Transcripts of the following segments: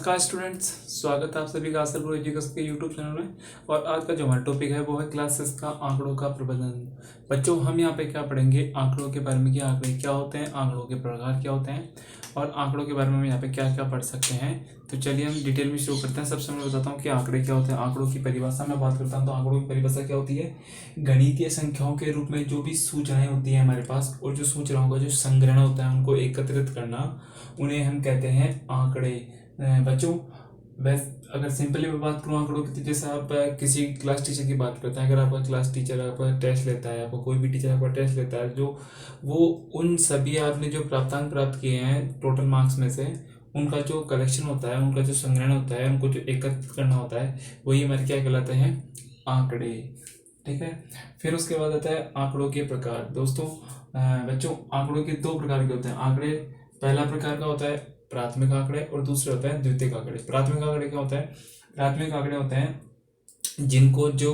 नमस्कार स्टूडेंट्स, स्वागत है आप सभी का आसर प्रो एजुकेशन के यूट्यूब चैनल में। और आज का जो हमारा टॉपिक है वो है क्लासेस का आंकड़ों का प्रबंधन। बच्चों, हम यहाँ पे क्या पढ़ेंगे, आंकड़ों के बारे में कि आंकड़े क्या होते हैं, आंकड़ों के प्रकार क्या होते हैं और आंकड़ों के बारे में हम यहाँ पे क्या क्या पढ़ सकते हैं। तो चलिए हम डिटेल में शुरू करते हैं। सबसे मैं बताता हूँ कि आंकड़े क्या होते हैं। आंकड़ों की परिभाषा मैं बात करता हूँ तो आंकड़ों की परिभाषा क्या होती है, गणितीय संख्याओं के रूप में जो भी सूचनाएं होती है हमारे पास और जो सूचनाओं का जो संग्रहण होता है उनको एकत्रित करना, उन्हें हम कहते हैं आंकड़े। बच्चों, बस अगर सिंपली मैं बात करूँ आंकड़ों की, तो जैसे आप किसी क्लास टीचर की बात करते हैं, अगर आपका क्लास टीचर आपका टेस्ट लेता है, आपको कोई भी टीचर आपका टेस्ट लेता है, जो वो उन सभी आपने जो प्राप्तांक प्राप्त किए हैं टोटल मार्क्स में से, उनका जो कलेक्शन होता है, उनका जो संग्रहण होता है, उनको जो एकत्रित करना होता है, वही हमारे क्या कहलाते हैं, आंकड़े। ठीक है। फिर उसके बाद आता है आंकड़ों के प्रकार। दोस्तों बच्चों, आंकड़ों के दो प्रकार के होते हैं आंकड़े। पहला प्रकार का होता है प्राथमिक आंकड़े और दूसरे होता है द्वितीयक आंकड़े। प्राथमिक आंकड़े क्या होता है, प्राथमिक आंकड़े होते हैं जिनको जो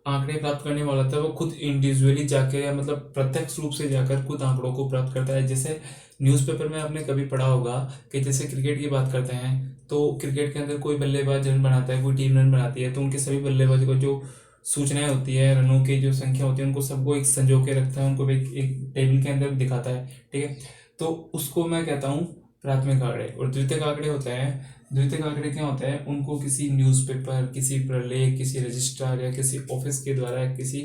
आंकड़े प्राप्त करने वाला होता है वो खुद इंडिविजुअली जाकर या मतलब प्रत्यक्ष रूप से जाकर खुद आंकड़ों को प्राप्त करता है। जैसे न्यूज़पेपर में आपने कभी पढ़ा होगा कि जैसे क्रिकेट की बात करते हैं तो क्रिकेट के अंदर कोई बल्लेबाज रन बनाता है, कोई टीम रन बनाती है, तो उनके सभी बल्लेबाजों को जो सूचनाएं होती है, रनों की जो संख्या होती है, उनको सबको एक संजो के रखता है, उनको एक टेबल के अंदर दिखाता है। ठीक है। तो उसको मैं कहता हूँ प्राथमिक आंकड़े। और द्वितीयक आंकड़े होते हैं, द्वितीयक आंकड़े क्या होते हैं, उनको किसी न्यूज़पेपर, किसी प्रलेख, किसी रजिस्ट्रार या किसी ऑफिस के द्वारा, किसी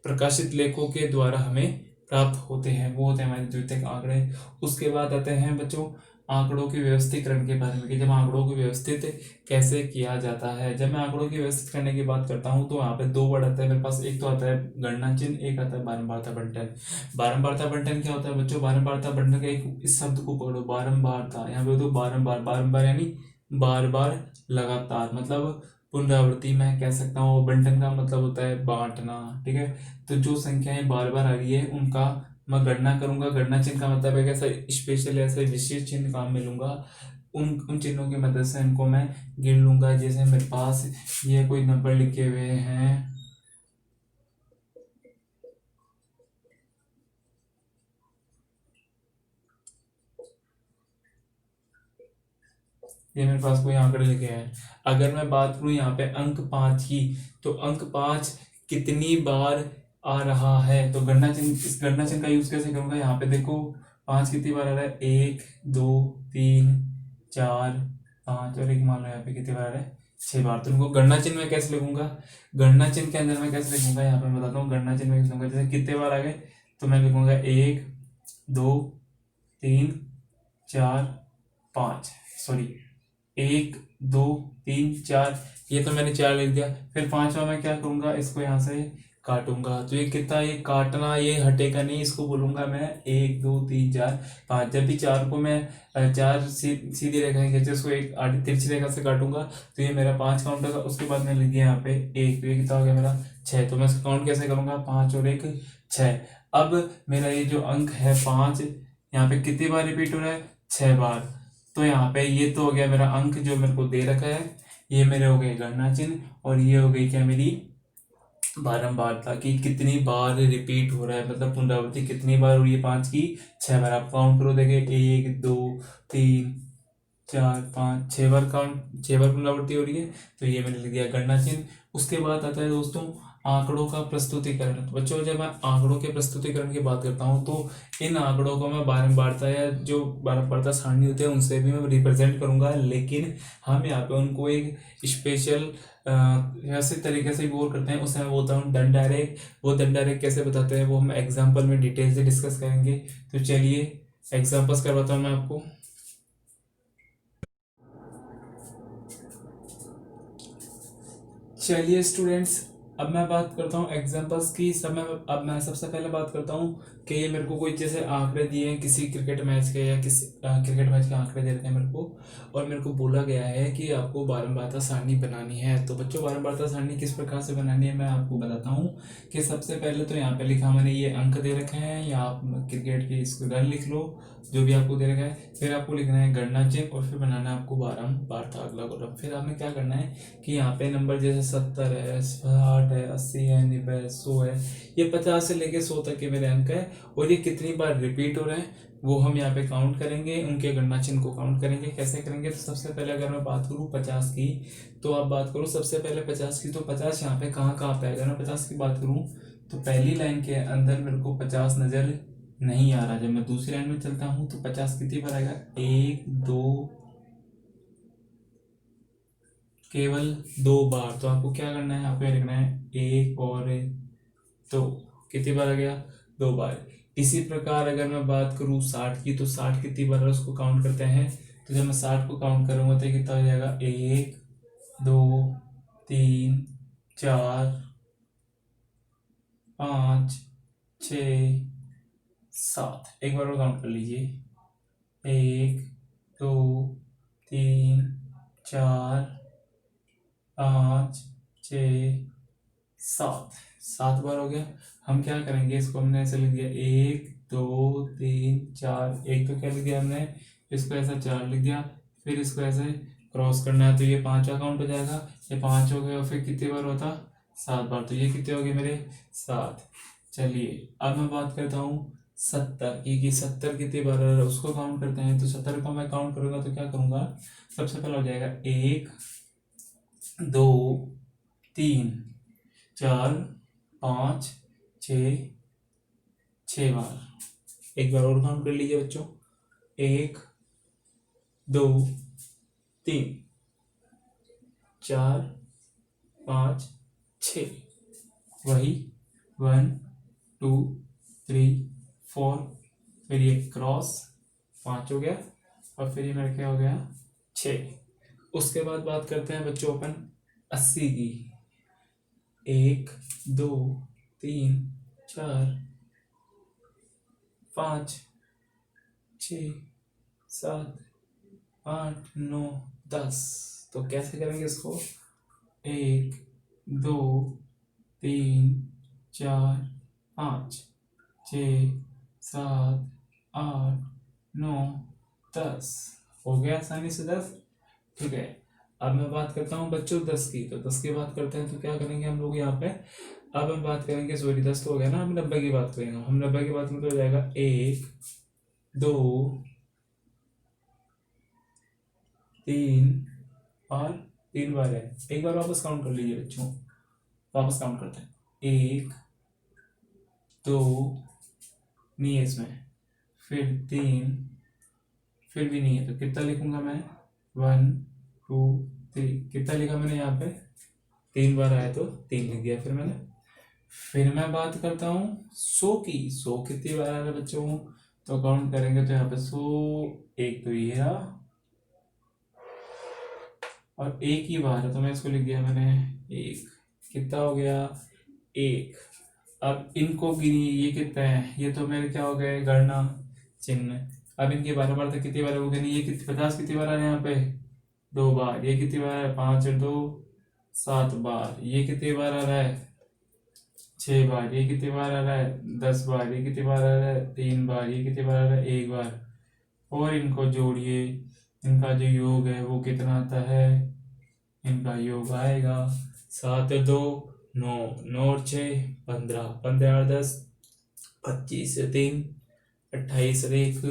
प्रकाशित लेखों के द्वारा हमें प्राप्त होते हैं, वो होते हैं हमारे द्वितीयक आंकड़े। उसके बाद आते हैं बच्चों आंकड़ों के व्यवस्थीकरण के बारे में कि जब आंकड़ों को व्यवस्थित कैसे किया जाता है। जब मैं आंकड़ों की व्यवस्थित करने की बात करता हूँ तो यहाँ पे दो वर्ड आता है मेरे पास। एक तो आता है गणना चिन्ह, एक आता है बारंबारता बंटन। बारंबारता बंटन क्या होता है बच्चों, बारंबारता बंटन का एक इस शब्द को पकड़ो, बारंबारता। यहाँ पे तो बारंबार, बारंबार यानी बार बार लगातार, मतलब पुनरावृत्ति मैं कह सकता हूँ। बंटन का मतलब होता है बांटना। ठीक है। तो जो संख्याएं बार बार आ रही है उनका मैं गणना करूंगा। गणना चिन्ह का मतलब है ऐसा स्पेशल ऐसे विशेष चिन्ह काम में लूंगा, उन चिन्हों की मदद से इनको मैं गिन लूंगा। जैसे मेरे पास ये कोई नंबर लिखे हुए हैं, ये मेरे पास कोई आंकड़े लिखे हैं। अगर मैं बात करूं यहाँ पे अंक 5 की, तो अंक 5 कितनी बार आ रहा है, तो गणना चिन्ह, इस गणना चिन्ह का यूज कैसे करूंगा। यहाँ पे देखो 5 कितनी बार आ रहा है, 1 2 3 4 5, और एक मान लो यहाँ पे कितनी बार आ रहा है, 6 बार। तो उनको गणना चिन्ह में कैसे लिखूंगा, गणना चिन्ह के अंदर मैं कैसे लिखूंगा, यहाँ पे मैं बताता हूँ गणना चिन्ह में कैसे लिखूंगा। जैसे कितने बार आ गए तो मैं लिखूंगा 1 2 3 4 5, सॉरी 1 2 3 4, ये तो मैंने 4 लिख दिया। फिर 5वां मैं क्या करूंगा, इसको यहाँ से काटूंगा, तो ये कितना, ये काटना, ये हटेगा नहीं, इसको बोलूंगा मैं 1 2 3 4 5। जब भी 4 को मैं 4 सीधी रेखा खींचे उसको एक आड़ी तिरछी रेखा से काटूंगा तो ये मेरा 5 काउंट होगा। उसके बाद मैं लिख दिया यहाँ पे 1, तो ये कितना हो गया मेरा 6। तो मैं इसका काउंट कैसे करूंगा, 5 और 1 6। अब मेरा ये जो अंक है 5, यहाँ पे कितनी बार रिपीट हो रहा है, 6 बार। तो यहाँ पे ये तो हो गया मेरा अंक जो मेरे को दे रखा है, ये मेरे हो गए गणना चिन्ह, और ये हो गई क्या मेरी बारंबारता की कितनी बार रिपीट हो रहा है, मतलब पुनरावृत्ति कितनी बार हो रही है 5 की 6 बार। आप काउंट करो, देखे 1 2 3 4 5 6 बार काउंट, 6 बार पुनरावृत्ति हो रही है, तो ये मैंने लिख दिया गणना चिन्ह। उसके बाद आता है दोस्तों आंकड़ों का प्रस्तुतिकरण। तो बच्चों, जब मैं आंकड़ों के प्रस्तुतिकरण की बात करता हूँ तो इन आंकड़ों को मैं बारंबारता या जो बारंबारता सारणी होते हैं उनसे भी मैं रिप्रेजेंट करूंगा, लेकिन हम यहाँ पे उनको एक स्पेशल ऐसे तरीके से गौर करते हैं, उसे मैं बोलता हूँ दंड डायरेक्ट। वो दंड डायरेक्ट कैसे बताते हैं वो हम एग्जाम्पल में डिटेल से डिस्कस करेंगे। तो चलिए एग्जाम्पल्स करवाता हूँ मैं आपको। चलिए स्टूडेंट्स, अब मैं बात करता हूँ एग्जांपल्स की। अब मैं सबसे पहले बात करता हूँ कि ये मेरे को कोई जैसे आंकड़े दिए हैं किसी क्रिकेट मैच के, या किसी क्रिकेट मैच के आंकड़े दे रखे हैं मेरे को, और मेरे को बोला गया है कि आपको बारंबारता सारणी बनानी है। तो बच्चों, बारंबारता सारणी किस प्रकार से बनानी है मैं आपको बताता हूँ। कि सबसे पहले तो यहाँ पे लिखा मैंने ये अंक दे रखे हैं, या आप क्रिकेट के इसको रन लिख लो जो भी आपको दे रखा है। फिर आपको लिखना है गणना चिन्ह, और फिर बनाना है आपको बारंबारता अगला कॉलम। फिर आपने क्या करना है कि यहाँ पे नंबर जैसे 70 है, 60 है, 80 है, 90 है, 100 है, ये 50 से लेके 100 तक के मेरे अंक है, और ये कितनी बार रिपीट हो रहे हैं वो हम यहाँ पे काउंट करेंगे, उनके गणना चिन्ह को काउंट करेंगे। कैसे करेंगे? तो सबसे पहले अगर मैं बात करूँ 50 की, तो आप बात करो सबसे पहले 50 की, तो 50 यहाँ पे कहाँ कहाँ पे है? अगर मैं 50 की बात करूँ तो पहली लाइन के अंदर मेरे को 50 नज़र नहीं आ रहा। जब मैं दूसरी लाइन में चलता हूँ तो 50 कितनी बार आएगा? 1 2, केवल 2 बार। तो आपको क्या करना है? यहाँ पे लिखना है 1 और 2। कितनी बार आ गया? 2 बार। इसी प्रकार अगर मैं बात करूँ 60 की, तो 60 कितनी बार है उसको काउंट करते हैं। तो जब मैं 60 को काउंट करूँगा तो कितना हो जाएगा? 1 2 3 4 5 6 7। एक बार और काउंट कर लीजिए। 1 2 3 4 5 6 7। 7 बार हो गया। हम क्या करेंगे? इसको हमने ऐसे लिख दिया 1 2 3 4। एक तो क्या लिख दिया हमने? इसको ऐसा 4 लिख दिया, फिर इसको ऐसे क्रॉस करना है तो ये 5वां काउंट हो जाएगा। ये 5 हो गया और फिर कितनी बार होता? 7 बार। तो ये कितने हो गए मेरे? 7। चलिए अब मैं बात करता हूँ 70 की, कि 70 कितनी बार है उसको काउंट करते हैं। तो 70 को मैं काउंट करूँगा तो क्या करूँगा? सबसे पहले हो जाएगा 1 2 3 4 5 6 6 बार। एक बार और काउंट कर लीजिए बच्चों। 1 2 3 4 5 6। वही 1 2 3 4, फिर ये क्रॉस 5 हो गया और फिर ये मेरा क्या हो गया? 6। उसके बाद बात करते हैं बच्चों अपन 80 की। 1 2 3 4 5 6 7 8 9 10। तो कैसे करेंगे इसको? 1 2 3 4 5 6 7 8 9 10। हो गया आसानी से 10। ठीक है। अब मैं बात करता हूँ बच्चों 10 की। तो 10 की बात करते हैं तो क्या करेंगे हम लोग यहाँ पे? अब हम बात करेंगे, सॉरी 10 तो हो गया ना, हम 90 की बात करेंगे। हम 90 की बात में तो हो जाएगा 1 2 3 और 3 बार है। एक बार वापस काउंट कर लीजिए बच्चों। वापस काउंट करते हैं। 1 2 नहीं है इसमें, फिर 3, फिर भी नहीं है। तो कितना लिखूंगा मैं? 1 2 3। कितना लिखा मैंने यहाँ पे? 3 बार आया तो 3 लिख दिया फिर मैंने। फिर मैं बात करता हूँ 100 की। 100 कितनी बार आ रहा है बच्चों? तो काउंट करेंगे तो यहाँ पे 100, एक तो ये रहा और एक ही बार है तो मैं इसको लिख दिया मैंने 1। कितना हो गया? 1। अब इनको गिनी, ये कितना है? ये तो मेरे क्या हो गए? गणना चिन्ह। अब इनके बारह बार तक कितनी बार हो गई? ये कितनी 50 कितनी बार आ रहे हैं यहाँ पे? 2 बार। ये कितनी बार है? 5 और 2 7 बार। ये कितनी बार आ रहा है? 6 बार। ये कितनी बार आ रहा है? 10 बार। ये कितनी बार आ रहा है? 3 बार। ये कितनी बार आ रहा है? 1 बार। और इनको जोड़िए, इनका जो योग है वो कितना आता है? इनका योग आएगा 7 और 2 9, 9 और 6 15, 15 और 10 25 और 3 28 और 1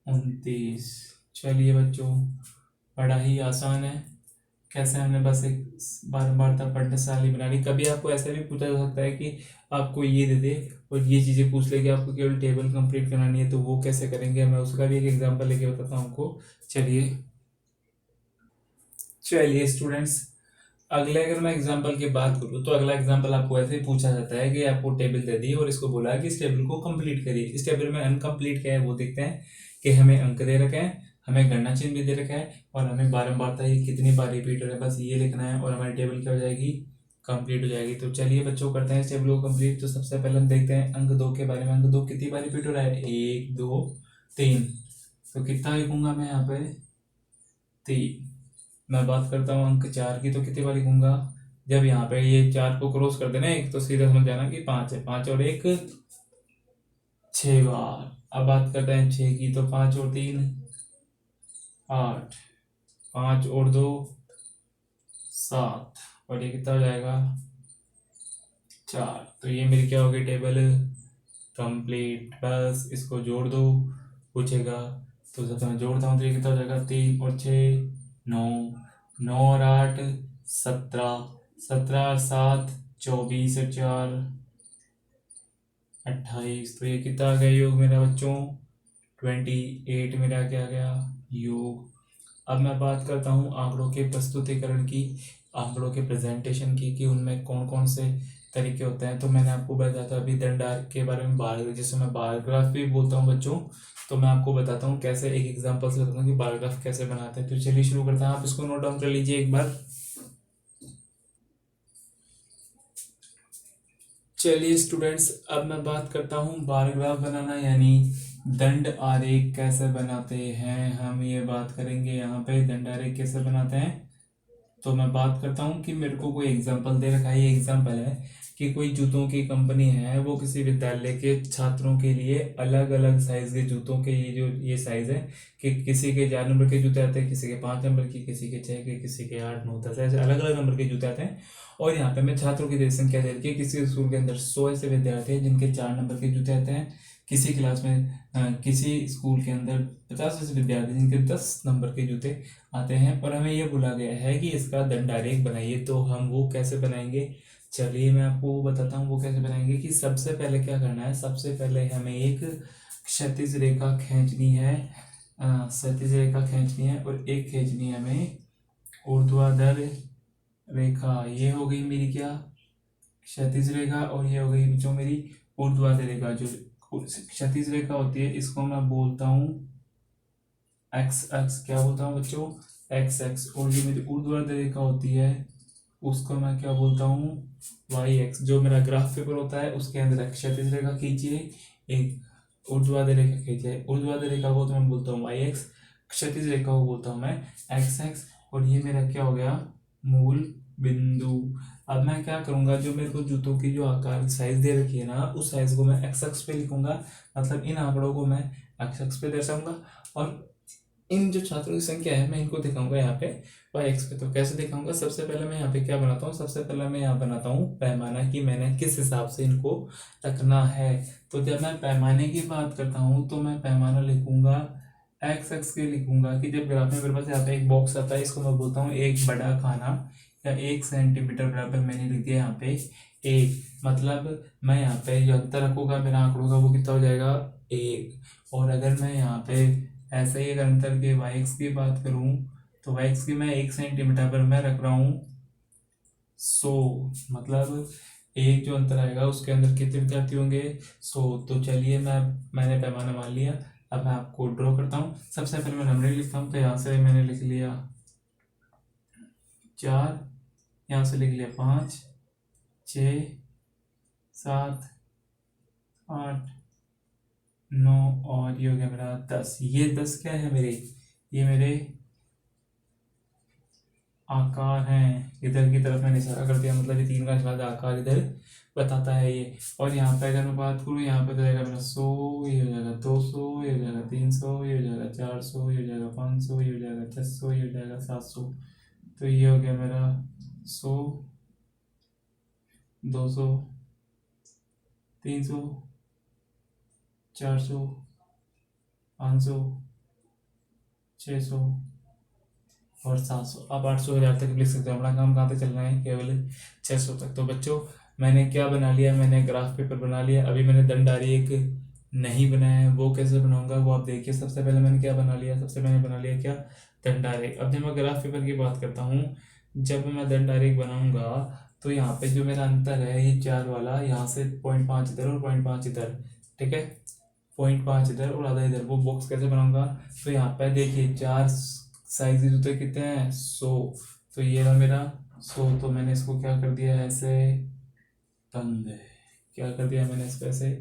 29। चलिए बच्चों, बड़ा ही आसान है। कैसे हमने बस एक बार वार्ता पढ़ने से साली बना ली। कभी आपको ऐसा भी पूछा जा सकता है कि आपको ये दे दे और ये चीज़ें पूछ ले कि आपको केवल टेबल कंप्लीट करानी है, तो वो कैसे करेंगे? मैं उसका भी एक एग्जांपल लेके बताता हूँ आपको। चलिए चलिए स्टूडेंट्स, अगले अगर मैं एग्जांपल की बात करूँ तो अगला एग्जांपल आपको ऐसे ही पूछा जाता है कि आपको टेबल दे दी और इसको बोला है कि इस टेबल को कंप्लीट करिए। इस टेबल में अनकम्प्लीट क्या है वो देखते हैं। कि हमें अंक दे रखे हैं, हमें गणना चिन्ह भी दे रखा है और हमें बारंबारता ये कितनी बार रिपीट हो रहा है, बस ये लिखना है और हमारी टेबल क्या हो जाएगी? कंप्लीट हो जाएगी। तो चलिए बच्चों करते हैं इस टेबल को कंप्लीट। तो सबसे पहले हम देखते हैं अंक 2 के बारे में। अंक 2 कितनी बार रिपीट हो रहा है? 1 2 3। तो कितना लिखूंगा मैं यहाँ पे? 3। मैं बात करता हूँ अंक 4 की, तो कितनी बार लिखूंगा? जब यहाँ पे ये 4 को क्रॉस कर देना एक, तो सीधा समझ जाना कि 5 है। 5 और 1 6 बार। अब बात करते हैं 6 की, तो 5 और 3 8, 5 और 2 7 और ये कितना हो जाएगा? 4। तो ये मेरी क्या होगी टेबल? कंप्लीट। बस इसको जोड़ दो, पूछेगा तो जब मैं जोड़ता हूँ तो ये कितना हो जाएगा, 3 और 6 9, 9 और 8 17, 17 और 7 24 और 4 28। तो ये कितना आ गया योग मेरा बच्चों, 28 मेरा क्या आ गया योग। अब मैं बात करता हूँ आंकड़ों के प्रस्तुतिकरण की, आंकड़ों के प्रेजेंटेशन की, कि उनमें कौन कौन से तरीके होते हैं। तो मैंने आपको बताया था अभी दंड आरेख के बारे में, बार जिसे मैं बार ग्राफ भी बोलता हूँ बच्चों। तो मैं आपको बताता हूँ कैसे, एक एग्जांपल से बताता हूँ कि बार ग्राफ कैसे बनाते हैं। तो चलिए शुरू करते हैं, आप इसको नोट डाउन कर लीजिए एक बार। चलिए स्टूडेंट्स, अब मैं बात करता हूँ बार ग्राफ बनाना यानी दंड आरेख कैसे बनाते हैं। हम ये बात करेंगे यहाँ पे दंड आरेख कैसे बनाते हैं। तो मैं बात करता हूँ कि मेरे को कोई एग्जांपल दे रखा है। ये एग्जांपल है कि कोई जूतों की कंपनी है, वो किसी विद्यालय के छात्रों के लिए अलग अलग साइज के जूतों के, ये जो ये साइज है कि किसी के 4 नंबर के जूते आते हैं, किसी के 5 नंबर की, किसी के 6 के, किसी के 8 9 10 ऐसे अलग अलग नंबर के जूते आते हैं। और यहाँ पे मैं छात्रों की संख्या दे रखी है। किसी स्कूल के अंदर 100 ऐसे विद्यार्थी हैं जिनके 4 नंबर के जूते आते हैं। किसी क्लास में किसी स्कूल के अंदर 50 ऐसे विद्यार्थी जिनके 10 नंबर के जूते आते हैं। और हमें यह बोला गया है कि इसका दंड आरेख बनाइए। तो हम वो कैसे बनाएंगे, चलिए मैं आपको बताता हूँ वो कैसे बनाएंगे। कि सबसे पहले क्या करना है, सबसे पहले हमें एक क्षैतिज रेखा खींचनी है, क्षैतिज रेखा खींचनी है, और एक खींचनी है हमें ऊर्ध्वाधर रेखा। ये हो गई मेरी क्या, क्षैतिज रेखा, और ये हो गई जो मेरी ऊर्ध्वाधर रेखा। जो क्षैतिज रेखा होती है इसको मैं बोलता हूँ एक्स एक्स, क्या बोलता हूँ बच्चों, एक्स एक्स। और जो मेरी ऊर्ध्वाधर रेखा होती है उसको मैं क्या बोलता हूँ, वाई एक्स। जो मेरा ग्राफ पेपर होता है उसके अंदर क्षैतिज रेखा खींचिए, एक ऊर्ध्वाधर रेखा खींचिए। ऊर्ध्वाधर रेखा को तो मैं बोलता हूँ वाई एक्स, क्षैतिज रेखा को बोलता हूँ मैं एक्स एक्स। और ये मेरा क्या हो गया, मूल बिंदु। अब मैं क्या करूंगा, जो मेरे को जूतों की जो आकार साइज दे रखी है ना, उस साइज को मैं एक्स एक्स पे लिखूंगा। मतलब इन आंकड़ों को मैं एक्स एक्स पे दर्शाऊंगा, और इन जो छात्रों की संख्या है मैं इनको दिखाऊंगा यहाँ पे वाई एक्स पे। तो कैसे दिखाऊंगा, सबसे पहले मैं यहाँ पे क्या बनाता हूँ, सबसे पहले मैं यहाँ बनाता हूँ पैमाना, कि मैंने किस हिसाब से इनको रखना है। तो जब मैं पैमाने की बात करता हूँ तो मैं पैमाना लिखूंगा एक्स एक्स के लिखूंगा। कि जब ग्राफ में मेरे पास यहाँ पे एक बॉक्स आता है, इसको मैं बोलता हूँ एक बड़ा खाना, या 1 सेंटीमीटर बराबर मैंने लिख दिया यहाँ पे एक। मतलब मैं यहाँ पे जो अंतर रखूंगा मेरा आंकड़ों का वो कितना हो जाएगा 1। और अगर मैं यहाँ पे ऐसे ही अगर अंतर के वाई एक्स की बात करूँ तो वाई एक्स की मैं 1 सेंटीमीटर पर मैं रख रहा हूँ 100। मतलब एक जो अंतर आएगा उसके अंदर कितने विद्यार्थी होंगे 100। तो चलिए मैंने पैमाना मान लिया। अब मैं आपको ड्रॉ करता हूँ। सबसे पहले मैं नंबर लिखता हूँ। तो यहाँ से मैंने लिख लिया 4, यहाँ से लिख लिया 5 6 7 8 9, और ये हो गया मेरा 10। ये 10 क्या है मेरे, ये मेरे आकार हैं। इधर की तरफ मैंने इशारा कर दिया, मतलब ये 3 का इशारा आकार इधर बताता है ये। और यहाँ पे अगर मैं बात करूँ, यहाँ पे तो जाएगा मेरा 100, ये हो जाएगा 200, ये हो जाएगा 300, ये हो जाएगा 400, ये हो जाएगा 500, ये हो जाएगा 600, ये हो जाएगा 700। तो ये हो गया मेरा 100 200 300 400 500 600 और 700। अब 800 1000 तक लिख सकते हो। हमारा काम कहाँ तक चल रहा है, केवल 600 तक। तो बच्चों मैंने क्या बना लिया, मैंने ग्राफ पेपर बना लिया। अभी मैंने दंड आरेख नहीं बनाया है, वो कैसे बनाऊंगा वो आप देखिए। सबसे पहले मैंने क्या बना लिया, सबसे मैंने बना लिया क्या, दंड आरेख। अब जब मैं ग्राफ पेपर की बात करता हूँ, जब मैं दंड आरेख बनाऊंगा तो यहाँ पे जो मेरा अंतर है ये 4 वाला, यहाँ से 0.5 इधर और 0.5 इधर, ठीक है, 0.5 इधर और आधा इधर, वो बॉक्स कैसे बनाऊंगा। तो यहाँ पे देखिए 4 साइज के जूते कितने हैं 100। तो ये रहा मेरा 100। तो मैंने इसको क्या कर दिया ऐसे, बंद है, क्या कर दिया मैंने इसको ऐसे,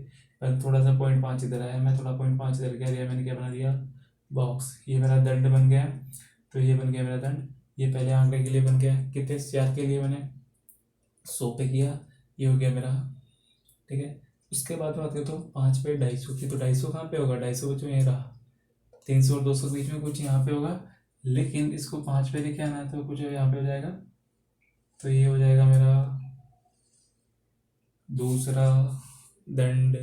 थोड़ा सा 0.5 इधर आया, मैं थोड़ा 0.5 इधर क्या दिया, मैंने क्या बना दिया बॉक्स। ये मेरा दंड बन गया। तो ये बन गया मेरा दंड। ये पहले आंकड़े के लिए बन गया, कितने 4 के लिए मैंने 100 पे किया, ये हो गया मेरा, ठीक है। उसके बाद बात करें तो 5 पे 250 की। तो 250 कहाँ पे होगा, 250 बच्चों ये रहा, 300 और 200 के बीच में कुछ यहाँ पे होगा, लेकिन इसको 5 पे लेके आना है तो कुछ यहाँ पे हो जाएगा। तो ये हो जाएगा मेरा दूसरा दंड,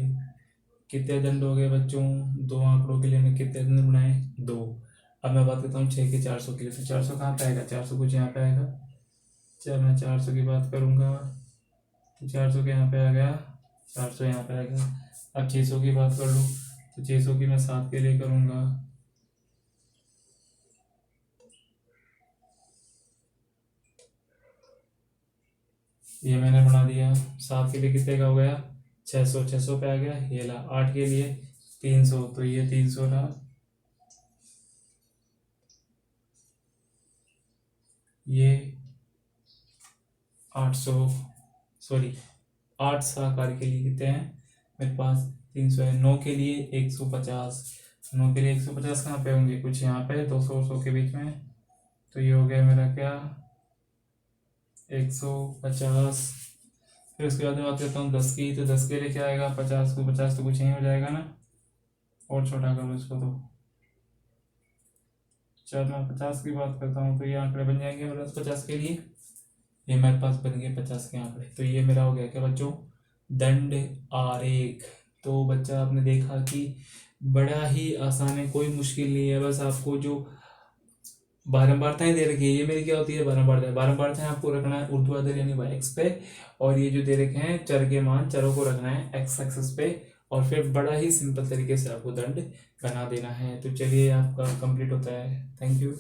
कितने दंड हो गए बच्चों? दो आंकड़ों के लिए हमने कितने दंड बनाए? दो। अब मैं बात करता हूँ 6 के 400 के लिए। तो 400 कहाँ पे आएगा? 400 कुछ यहाँ पे आएगा। चल मैं 400 की बात करूँगा तो 400 के यहाँ पे आ गया, 400 यहाँ पे आएगा। अब 600 की बात कर लूँ तो 600 की मैं 7 के लिए करूँगा। ये मैंने बना दिया। 7 के लिए कितने का हो गया? 600। 600 पे आ गया। ये ला 8 के लिए 300, तो ये 300 रहा। ये 800, सॉरी 8 सहकार के लिए कितने हैं मेरे पास? 300 है। 9 के लिए 150। 9 के लिए 150 कहाँ पे होंगे? कुछ यहाँ पे 200 100 के बीच में। तो ये हो गया मेरा क्या? 150। फिर उसके बाद मैं बात करता हूँ 10 की। तो 10 के लिए क्या आएगा? 50 को 50 तो कुछ यहीं हो जाएगा ना, और छोटा करो इसको। तो चल मैं 50 की बात करता हूँ तो ये आंकड़े बन जाएंगे मेरे पास 50 के लिए। ये मेरे पास बन गए 50 के आंकड़े। तो ये मेरा हो गया क्या बच्चों? दंड आरेख। तो बच्चा आपने देखा कि बड़ा ही आसान है, कोई मुश्किल नहीं है। बस आपको जो बारंबारताएं दे रखी है, ये मेरी क्या होती है? बारंबारताएं। बारंबारताएं आपको रखना है ऊर्ध्वाधर यानी वाई एक्स पे, और ये जो दे रखे हैं चर के मान, चरों को रखना है एक्स एक्सिस पे, और फिर बड़ा ही सिंपल तरीके से आपको दंड बना देना है। तो चलिए आपका कंप्लीट होता है। Thank you.